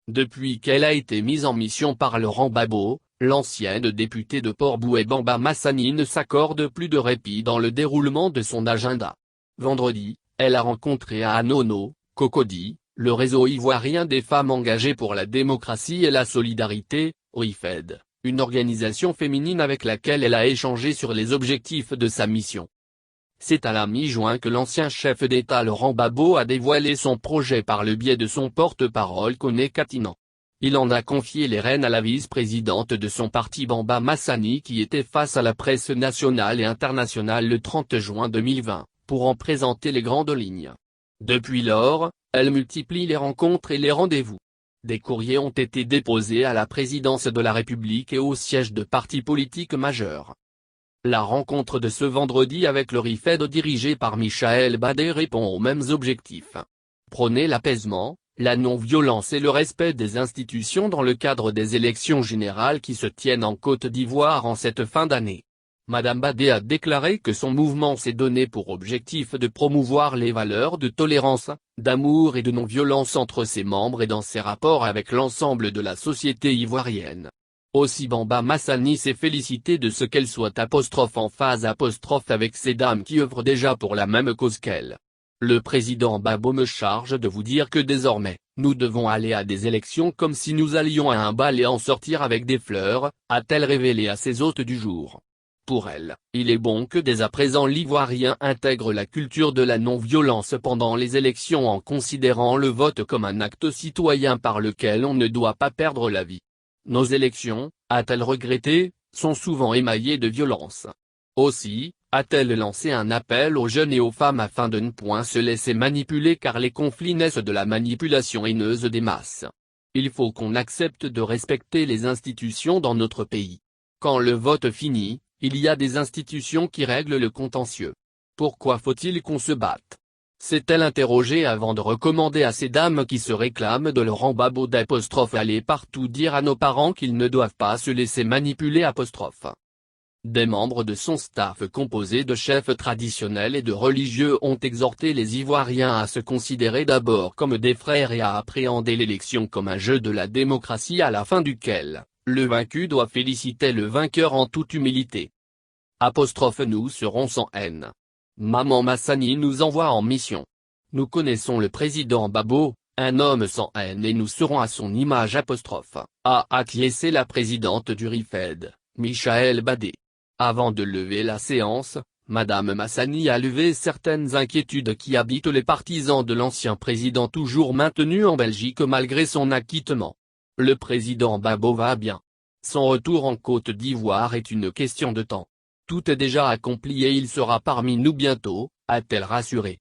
Depuis qu'elle a été mise en mission par Laurent Gbagbo, l'ancienne députée de Port-Bouët Bamba Massani ne s'accorde plus de répit dans le déroulement de son agenda. Vendredi, elle a rencontré à Anono, Cocody, le réseau ivoirien des femmes engagées pour la démocratie et la solidarité, RIFED, une organisation féminine avec laquelle elle a échangé sur les objectifs de sa mission. C'est à la mi-juin que l'ancien chef d'État Laurent Gbagbo a dévoilé son projet par le biais de son porte-parole Koné Katinan. Il en a confié les rênes à la vice-présidente de son parti Bamba Massani qui était face à la presse nationale et internationale le 30 juin 2020, pour en présenter les grandes lignes. Depuis lors, elle multiplie les rencontres et les rendez-vous. Des courriers ont été déposés à la présidence de la République et au siège de partis politiques majeurs. La rencontre de ce vendredi avec le RIFED dirigé par Michaël Badé répond aux mêmes objectifs. Prôner l'apaisement, la non-violence et le respect des institutions dans le cadre des élections générales qui se tiennent en Côte d'Ivoire en cette fin d'année. Madame Badé a déclaré que son mouvement s'est donné pour objectif de promouvoir les valeurs de tolérance, d'amour et de non-violence entre ses membres et dans ses rapports avec l'ensemble de la société ivoirienne. Aussi Bamba Massani s'est félicité de ce qu'elle soit en phase avec ces dames qui œuvrent déjà pour la même cause qu'elle. Le président Gbagbo me charge de vous dire que désormais, nous devons aller à des élections comme si nous allions à un bal et en sortir avec des fleurs, a-t-elle révélé à ses hôtes du jour. Pour elle, il est bon que dès à présent l'Ivoirien intègre la culture de la non-violence pendant les élections en considérant le vote comme un acte citoyen par lequel on ne doit pas perdre la vie. Nos élections, a-t-elle regretté, sont souvent émaillées de violence. Aussi, a-t-elle lancé un appel aux jeunes et aux femmes afin de ne point se laisser manipuler car les conflits naissent de la manipulation haineuse des masses. Il faut qu'on accepte de respecter les institutions dans notre pays. Quand le vote finit, il y a des institutions qui règlent le contentieux. Pourquoi faut-il qu'on se batte? S'est-elle interrogée avant de recommander à ces dames qui se réclament de Laurent Gbagbo d'aller partout dire à nos parents qu'ils ne doivent pas se laisser manipuler. Des membres de son staff composé de chefs traditionnels et de religieux ont exhorté les Ivoiriens à se considérer d'abord comme des frères et à appréhender l'élection comme un jeu de la démocratie à la fin duquel le vaincu doit féliciter le vainqueur en toute humilité. Nous serons sans haine. Maman Massani nous envoie en mission. Nous connaissons le président Gbagbo, un homme sans haine et nous serons à son image a acquiescé la présidente du RIFED, Michaël Badé. Avant de lever la séance, Madame Massani a levé certaines inquiétudes qui habitent les partisans de l'ancien président toujours maintenu en Belgique malgré son acquittement. Le président Gbagbo va bien. Son retour en Côte d'Ivoire est une question de temps. Tout est déjà accompli et il sera parmi nous bientôt, a-t-elle rassuré.